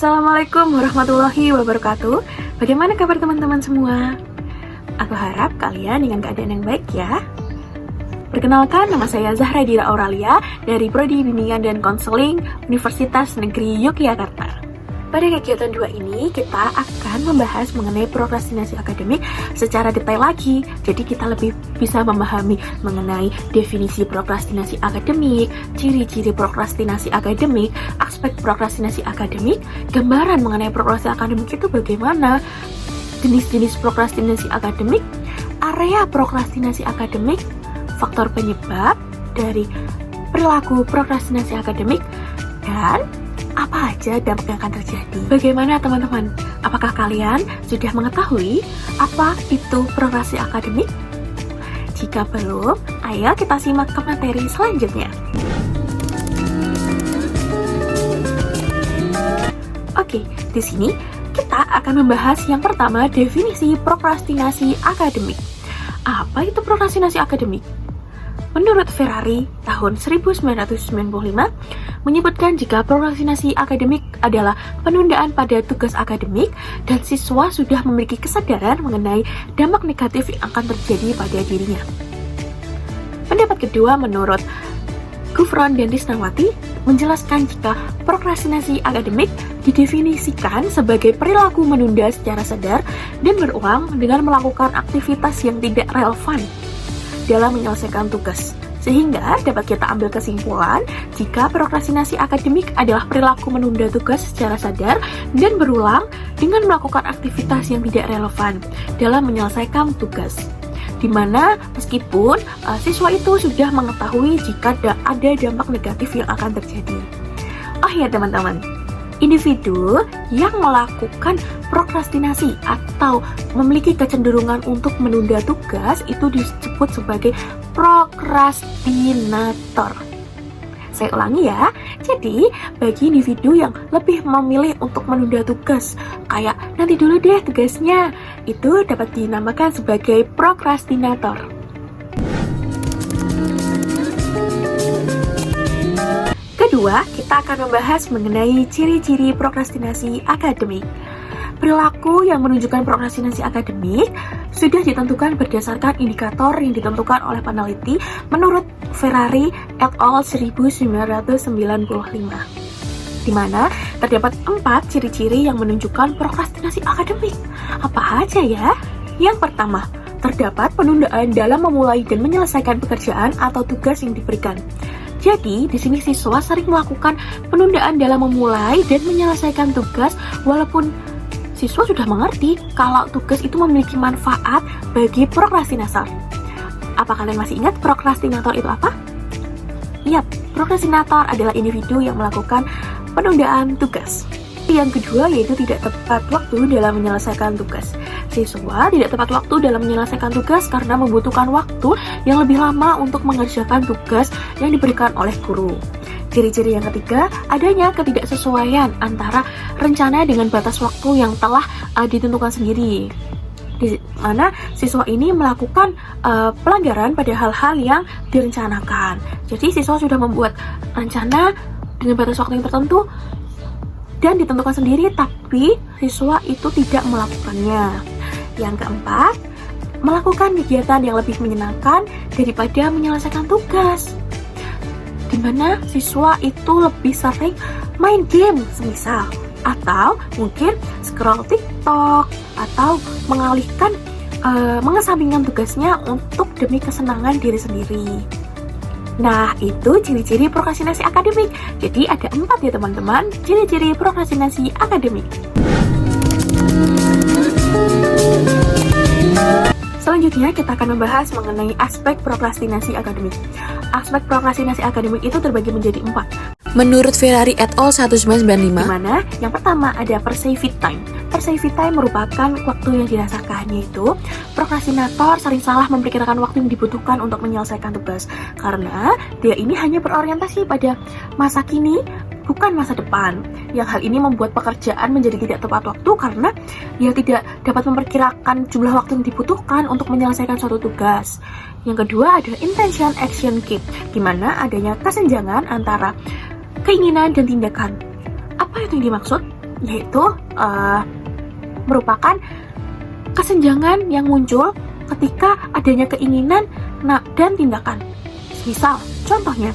Assalamualaikum warahmatullahi wabarakatuh. Bagaimana kabar teman-teman semua? Aku harap kalian dengan keadaan yang baik ya. Perkenalkan, nama saya Zahra Dira Auralia dari Prodi Bimbingan dan Konseling Universitas Negeri Yogyakarta. Pada kegiatan 2 ini, kita akan membahas mengenai prokrastinasi akademik secara detail lagi. Jadi kita lebih bisa memahami mengenai definisi prokrastinasi akademik, ciri-ciri prokrastinasi akademik, aspek prokrastinasi akademik, gambaran mengenai prokrastinasi akademik itu bagaimana, jenis-jenis prokrastinasi akademik, area prokrastinasi akademik, faktor penyebab dari perilaku prokrastinasi akademik, dan apa aja dampak yang akan terjadi. Bagaimana teman-teman? Apakah kalian sudah mengetahui apa itu prokrastinasi akademik? Jika belum, ayo kita simak ke materi selanjutnya. Oke, di sini kita akan membahas yang pertama, definisi prokrastinasi akademik. Apa itu prokrastinasi akademik? Menurut Ferrari, tahun 1995, menyebutkan jika prokrastinasi akademik adalah penundaan pada tugas akademik dan siswa sudah memiliki kesadaran mengenai dampak negatif yang akan terjadi pada dirinya. Pendapat kedua, menurut Gufron dan Risnawati, menjelaskan jika prokrastinasi akademik didefinisikan sebagai perilaku menunda secara sadar dan berulang dengan melakukan aktivitas yang tidak relevan dalam menyelesaikan tugas, sehingga dapat kita ambil kesimpulan jika prokrastinasi akademik adalah perilaku menunda tugas secara sadar dan berulang dengan melakukan aktivitas yang tidak relevan dalam menyelesaikan tugas, di mana meskipun siswa itu sudah mengetahui jika ada dampak negatif yang akan terjadi. Oh ya teman-teman, individu yang melakukan prokrastinasi atau memiliki kecenderungan untuk menunda tugas itu disebut sebagai prokrastinator. Saya ulangi ya. Jadi, bagi individu yang lebih memilih untuk menunda tugas, kayak nanti dulu deh tugasnya, itu dapat dinamakan sebagai prokrastinator. Kedua, kita akan membahas mengenai ciri-ciri prokrastinasi akademik. Perilaku yang menunjukkan prokrastinasi akademik sudah ditentukan berdasarkan indikator yang ditentukan oleh peneliti menurut Ferrari et al. 1995, di mana terdapat 4 ciri-ciri yang menunjukkan prokrastinasi akademik. Apa aja ya? Yang pertama, terdapat penundaan dalam memulai dan menyelesaikan pekerjaan atau tugas yang diberikan. Jadi, di sini siswa sering melakukan penundaan dalam memulai dan menyelesaikan tugas walaupun siswa sudah mengerti kalau tugas itu memiliki manfaat bagi prokrastinator. Apa kalian masih ingat prokrastinator itu apa? Yap, prokrastinator adalah individu yang melakukan penundaan tugas. Yang kedua yaitu tidak tepat waktu dalam menyelesaikan tugas. Siswa tidak tepat waktu dalam menyelesaikan tugas karena membutuhkan waktu yang lebih lama untuk mengerjakan tugas yang diberikan oleh guru. Ciri-ciri yang ketiga, adanya ketidaksesuaian antara rencana dengan batas waktu yang telah ditentukan sendiri, di mana siswa ini melakukan pelanggaran pada hal-hal yang direncanakan. Jadi siswa sudah membuat rencana dengan batas waktu yang tertentu dan ditentukan sendiri, tapi siswa itu tidak melakukannya. Yang keempat, melakukan kegiatan yang lebih menyenangkan daripada menyelesaikan tugas, di mana siswa itu lebih sering main game semisal, atau mungkin scroll TikTok, atau mengalihkan mengesampingkan tugasnya untuk demi kesenangan diri sendiri. Nah, itu ciri-ciri prokrastinasi akademik. Jadi ada 4 ya teman-teman, ciri-ciri prokrastinasi akademik. Selanjutnya kita akan membahas mengenai aspek prokrastinasi akademik. Aspek prokrastinasi akademik itu terbagi menjadi 4. Menurut Ferrari et al. 1995, di mana yang pertama ada perceived time. Perceived time merupakan waktu yang dirasakan, yaitu prokrastinator sering salah memperkirakan waktu yang dibutuhkan untuk menyelesaikan tugas karena dia ini hanya berorientasi pada masa kini, bukan masa depan. Yang hal ini membuat pekerjaan menjadi tidak tepat waktu karena dia tidak dapat memperkirakan jumlah waktu yang dibutuhkan untuk menyelesaikan suatu tugas. Yang kedua ada intention action gap, di mana adanya kesenjangan antara keinginan dan tindakan. Apa itu yang dimaksud? yaitu merupakan kesenjangan yang muncul ketika adanya keinginan dan tindakan. Misal, contohnya,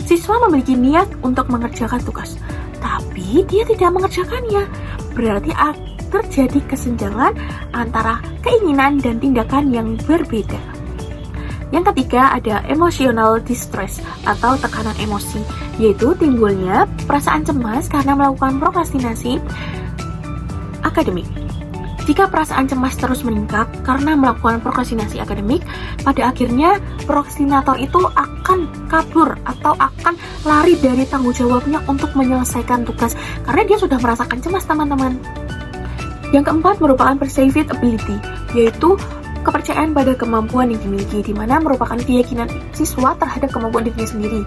siswa memiliki niat untuk mengerjakan tugas, tapi dia tidak mengerjakannya. Berarti terjadi kesenjangan antara keinginan dan tindakan yang berbeda. Yang ketiga ada emotional distress atau tekanan emosi, yaitu timbulnya perasaan cemas karena melakukan prokrastinasi akademik. Jika perasaan cemas terus meningkat karena melakukan prokrastinasi akademik, pada akhirnya prokrastinator itu akan kabur atau akan lari dari tanggung jawabnya untuk menyelesaikan tugas karena dia sudah merasakan cemas, teman-teman. Yang keempat merupakan perceived ability, yaitu kepercayaan pada kemampuan yang dimiliki, di mana merupakan keyakinan siswa terhadap kemampuan dirinya sendiri.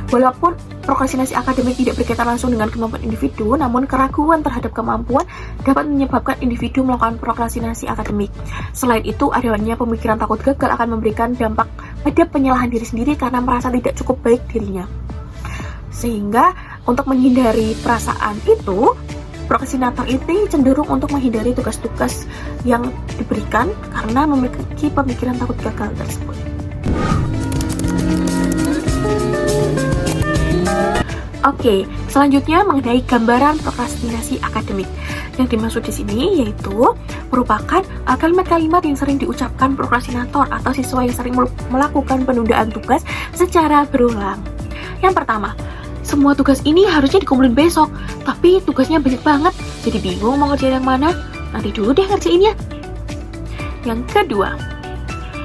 Walaupun prokrastinasi akademik tidak berkaitan langsung dengan kemampuan individu, namun keraguan terhadap kemampuan dapat menyebabkan individu melakukan prokrastinasi akademik. Selain itu, adanya pemikiran takut gagal akan memberikan dampak pada penyalahan diri sendiri karena merasa tidak cukup baik dirinya. Sehingga untuk menghindari perasaan itu, prokrastinator ini cenderung untuk menghindari tugas-tugas yang diberikan karena memiliki pemikiran takut gagal tersebut. Oke, selanjutnya mengenai gambaran prokrastinasi akademik. Yang dimaksud di sini yaitu merupakan kalimat-kalimat yang sering diucapkan prokrastinator atau siswa yang sering melakukan penundaan tugas secara berulang. Yang pertama, semua tugas ini harusnya dikumpulin besok, tapi tugasnya banyak banget, jadi bingung mau ngerjain yang mana. Nanti dulu deh ngerjainnya. Yang kedua,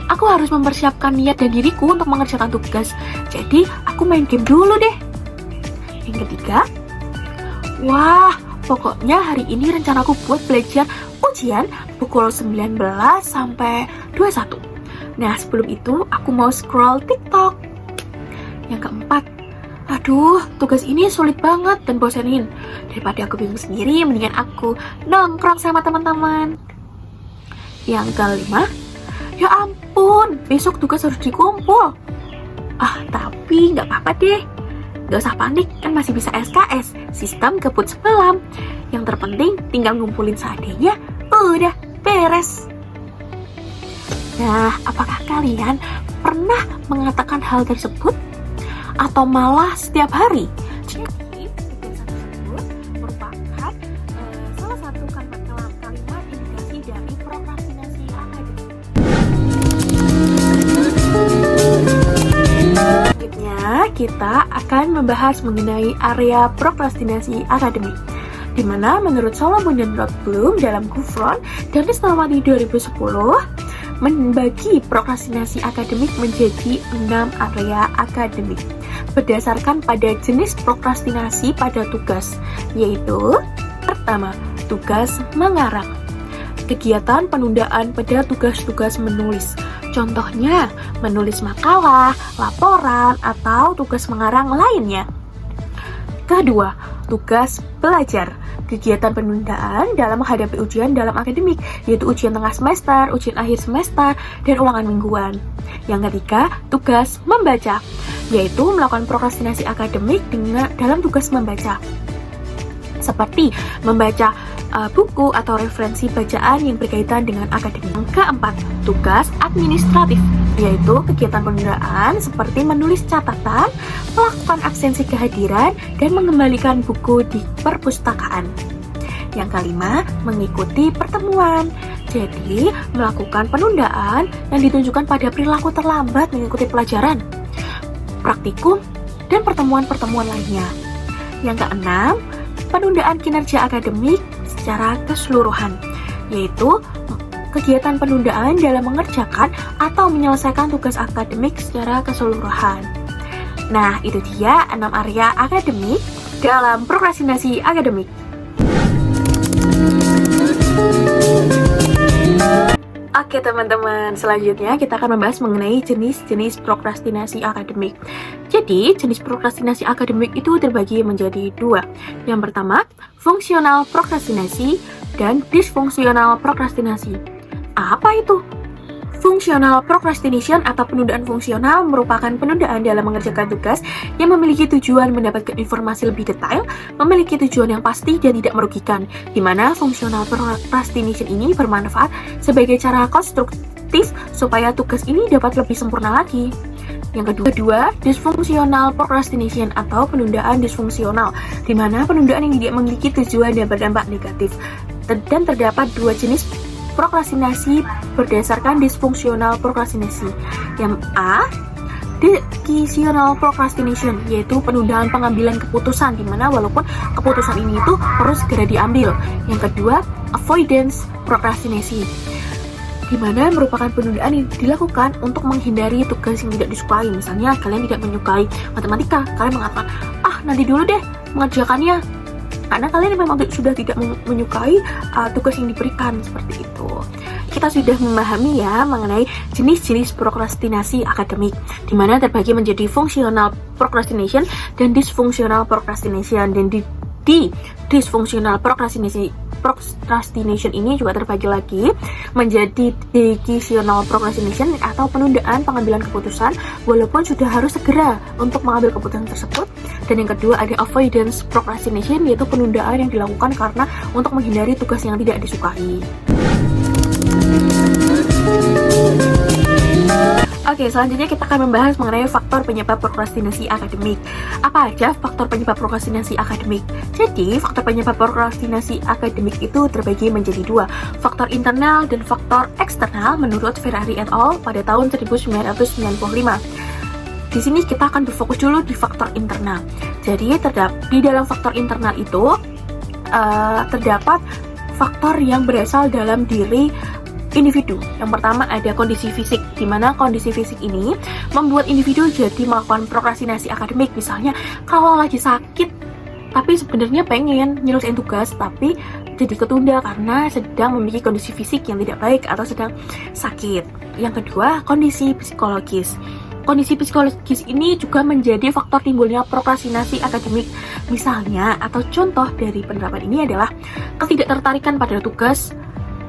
aku harus mempersiapkan niat dan diriku untuk mengerjakan tugas, jadi aku main game dulu deh. Yang ketiga, wah, pokoknya hari ini rencanaku buat belajar ujian pukul 19 sampai 21. Nah, sebelum itu aku mau scroll TikTok. Yang keempat, aduh, tugas ini sulit banget dan bosenin. Daripada aku bingung sendiri, mendingan aku nongkrong sama teman-teman. Yang kelima, ya ampun, besok tugas harus dikumpul. Tapi nggak apa-apa deh. Gak usah panik, kan masih bisa SKS, sistem kebut semalam. Yang terpenting tinggal ngumpulin seadanya, udah beres. Nah, apakah kalian pernah mengatakan hal tersebut? Atau malah setiap hari? Jika tugas tersebut merupakan salah satu kalimat indikasi dari prokrastinasi akademik. Selanjutnya, kita akan membahas mengenai area prokrastinasi akademik, di mana menurut Solomon dan Rothblum dalam Gufron dan Krisnawati 2010 membagi prokrastinasi akademik menjadi 6 area akademik berdasarkan pada jenis prokrastinasi pada tugas, yaitu pertama, tugas mengarang, kegiatan penundaan pada tugas-tugas menulis. Contohnya, menulis makalah, laporan, atau tugas mengarang lainnya. Kedua, tugas belajar, kegiatan penundaan dalam menghadapi ujian dalam akademik, yaitu ujian tengah semester, ujian akhir semester, dan ulangan mingguan. Yang ketiga, tugas membaca, yaitu melakukan prokrastinasi akademik dalam tugas membaca, seperti membaca buku atau referensi bacaan yang berkaitan dengan akademik. Yang keempat, tugas administratif, yaitu kegiatan penundaan seperti menulis catatan, melakukan absensi kehadiran, dan mengembalikan buku di perpustakaan. Yang kelima, mengikuti pertemuan, jadi melakukan penundaan yang ditunjukkan pada perilaku terlambat mengikuti pelajaran, praktikum, dan pertemuan-pertemuan lainnya. Yang keenam, penundaan kinerja akademik secara keseluruhan, yaitu kegiatan penundaan dalam mengerjakan atau menyelesaikan tugas akademik secara keseluruhan. Nah, itu dia 6 area akademik dalam prokrastinasi akademik. Oke teman-teman, selanjutnya kita akan membahas mengenai jenis-jenis prokrastinasi akademik. Jadi, jenis prokrastinasi akademik itu terbagi menjadi 2. Yang pertama, fungsional prokrastinasi dan disfungsional prokrastinasi. Apa itu? Functional procrastination atau penundaan fungsional merupakan penundaan dalam mengerjakan tugas yang memiliki tujuan mendapatkan informasi lebih detail, memiliki tujuan yang pasti dan tidak merugikan, di mana functional procrastination ini bermanfaat sebagai cara konstruktif supaya tugas ini dapat lebih sempurna lagi. Yang kedua, dysfunctional procrastination atau penundaan disfungsional, di mana penundaan yang tidak memiliki tujuan dan berdampak negatif. Dan terdapat dua jenis prokrastinasi berdasarkan dysfunctional procrastinasi. Yang A, decisional procrastination, yaitu penundaan pengambilan keputusan, di mana walaupun keputusan ini itu harus segera diambil. Yang kedua, avoidance procrastination, di mana merupakan penundaan yang dilakukan untuk menghindari tugas yang tidak disukai. Misalnya kalian tidak menyukai matematika, kalian mengatakan, nanti dulu deh mengerjakannya, karena kalian memang sudah tidak menyukai tugas yang diberikan, seperti itu. Kita sudah memahami ya mengenai jenis-jenis prokrastinasi akademik, di mana terbagi menjadi functional procrastination dan dysfunctional procrastination. Dan di dysfunctional procrastination ini juga terbagi lagi menjadi decisional procrastination atau penundaan pengambilan keputusan walaupun sudah harus segera untuk mengambil keputusan tersebut. Dan yang kedua ada avoidance procrastination, yaitu penundaan yang dilakukan karena untuk menghindari tugas yang tidak disukai. Oke, selanjutnya kita akan membahas mengenai faktor penyebab prokrastinasi akademik. Apa aja faktor penyebab prokrastinasi akademik? Jadi, faktor penyebab prokrastinasi akademik itu terbagi menjadi dua, faktor internal dan faktor eksternal menurut Ferrari et al. Pada tahun 1995. Di sini kita akan berfokus dulu di faktor internal. Jadi, di dalam faktor internal itu terdapat faktor yang berasal dalam diri individu. Yang pertama ada kondisi fisik, di mana kondisi fisik ini membuat individu jadi melakukan prokrastinasi akademik. Misalnya kalau lagi sakit tapi sebenarnya pengen nyelesain tugas tapi jadi ketunda karena sedang memiliki kondisi fisik yang tidak baik atau sedang sakit. Yang kedua, kondisi psikologis. Kondisi psikologis ini juga menjadi faktor timbulnya prokrastinasi akademik. Misalnya atau contoh dari penerapan ini adalah ketidaktertarikan pada tugas,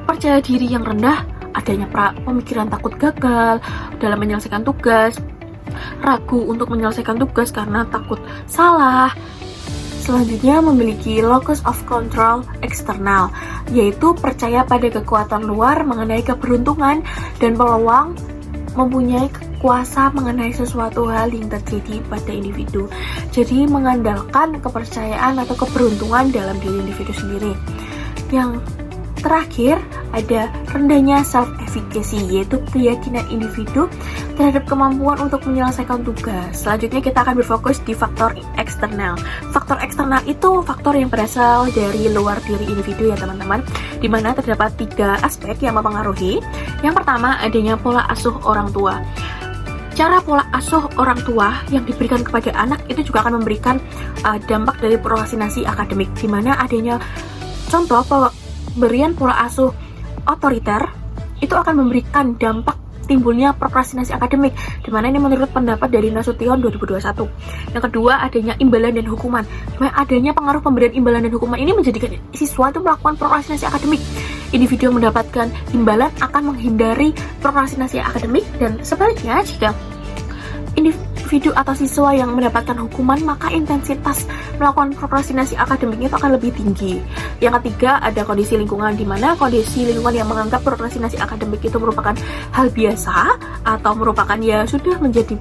percaya diri yang rendah, adanya pemikiran takut gagal dalam menyelesaikan tugas, ragu untuk menyelesaikan tugas karena takut salah. Selanjutnya memiliki locus of control eksternal, yaitu percaya pada kekuatan luar mengenai keberuntungan dan peluang mempunyai kuasa mengenai sesuatu hal yang terjadi pada individu. Jadi mengandalkan kepercayaan atau keberuntungan dalam diri individu sendiri. Yang terakhir ada rendahnya self-efficacy, yaitu keyakinan individu terhadap kemampuan untuk menyelesaikan tugas. Selanjutnya kita akan berfokus di faktor eksternal. Faktor eksternal itu faktor yang berasal dari luar diri individu ya teman-teman, di mana terdapat 3 aspek yang mempengaruhi. Yang pertama adanya pola asuh orang tua. Cara pola asuh orang tua yang diberikan kepada anak itu juga akan memberikan dampak dari prokrastinasi akademik, di mana adanya contoh pemberian pola asuh otoriter itu akan memberikan dampak timbulnya prokrastinasi akademik, di mana ini menurut pendapat dari Nasution 2021. Yang kedua adanya imbalan dan hukuman, di mana adanya pengaruh pemberian imbalan dan hukuman ini menjadikan siswa itu melakukan prokrastinasi akademik. Individu yang mendapatkan imbalan akan menghindari prokrastinasi akademik, dan sebaliknya jika individu atau siswa yang mendapatkan hukuman maka intensitas melakukan prokrastinasi akademiknya itu akan lebih tinggi. Yang ketiga ada kondisi lingkungan, di mana kondisi lingkungan yang menganggap prokrastinasi akademik itu merupakan hal biasa atau merupakan ya sudah menjadi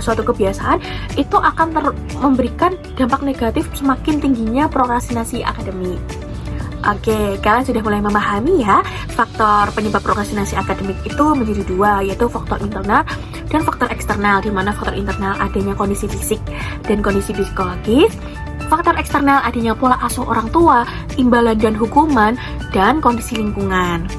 suatu kebiasaan, itu akan memberikan dampak negatif semakin tingginya prokrastinasi akademik. Oke, kalian sudah mulai memahami ya, faktor penyebab prokrastinasi akademik itu menjadi 2, yaitu faktor internal dan faktor eksternal, di mana faktor internal adanya kondisi fisik dan kondisi psikologis. Faktor eksternal adanya pola asuh orang tua, imbalan dan hukuman, dan kondisi lingkungan.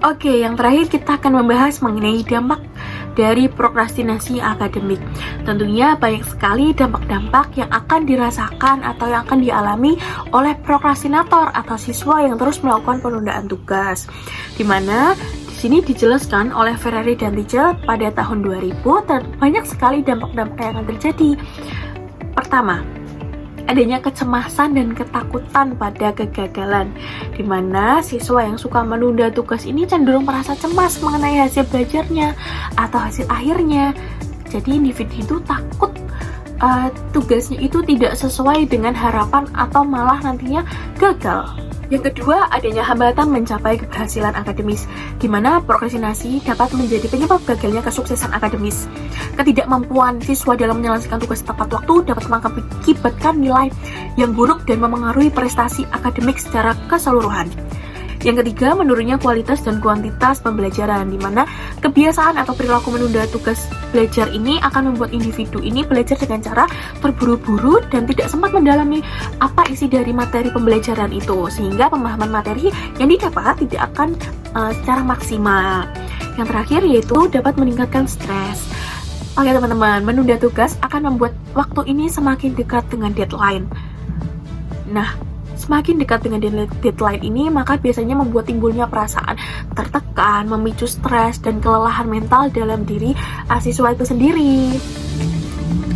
Oke, yang terakhir kita akan membahas mengenai dampak dari prokrastinasi akademik. Tentunya banyak sekali dampak-dampak yang akan dirasakan atau yang akan dialami oleh prokrastinator atau siswa yang terus melakukan penundaan tugas. Di mana di sini dijelaskan oleh Ferrari dan Tichel pada tahun 2000 dan banyak sekali dampak-dampak yang akan terjadi. Pertama, adanya kecemasan dan ketakutan pada kegagalan, di mana siswa yang suka menunda tugas ini cenderung merasa cemas mengenai hasil belajarnya atau hasil akhirnya. Jadi individu itu takut tugasnya itu tidak sesuai dengan harapan atau malah nantinya gagal. Yang kedua, adanya hambatan mencapai keberhasilan akademis, di mana prokrastinasi dapat menjadi penyebab gagalnya kesuksesan akademis. Ketidakmampuan siswa dalam menyelesaikan tugas tepat waktu dapat mengakibatkan nilai yang buruk dan memengaruhi prestasi akademik secara keseluruhan. Yang ketiga, menurunnya kualitas dan kuantitas pembelajaran, di mana kebiasaan atau perilaku menunda tugas belajar ini akan membuat individu ini belajar dengan cara terburu-buru dan tidak sempat mendalami apa isi dari materi pembelajaran itu, sehingga pemahaman materi yang didapat tidak akan secara maksimal. Yang terakhir yaitu dapat meningkatkan stres. Oke teman-teman, menunda tugas akan membuat waktu ini semakin dekat dengan deadline. Nah, semakin dekat dengan deadline ini, maka biasanya membuat timbulnya perasaan tertekan, memicu stres dan kelelahan mental dalam diri siswa itu sendiri.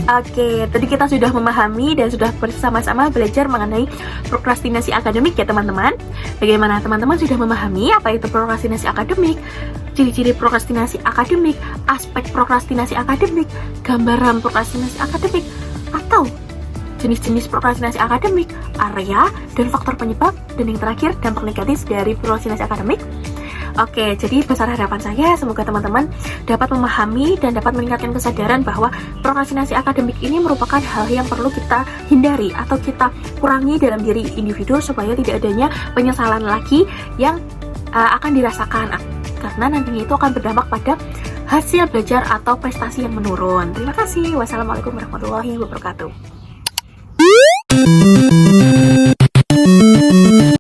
Oke, tadi kita sudah memahami dan sudah bersama-sama belajar mengenai prokrastinasi akademik ya teman-teman. Bagaimana teman-teman sudah memahami apa itu prokrastinasi akademik, ciri-ciri prokrastinasi akademik, aspek prokrastinasi akademik, gambaran prokrastinasi akademik, atau jenis-jenis prokrastinasi akademik, area, dan faktor penyebab, dan yang terakhir, dampak negatif dari prokrastinasi akademik. Oke, jadi besar harapan saya semoga teman-teman dapat memahami dan dapat meningkatkan kesadaran bahwa prokrastinasi akademik ini merupakan hal yang perlu kita hindari atau kita kurangi dalam diri individu supaya tidak adanya penyesalan lagi yang akan dirasakan, karena nantinya itu akan berdampak pada hasil belajar atau prestasi yang menurun. Terima kasih. Wassalamualaikum warahmatullahi wabarakatuh.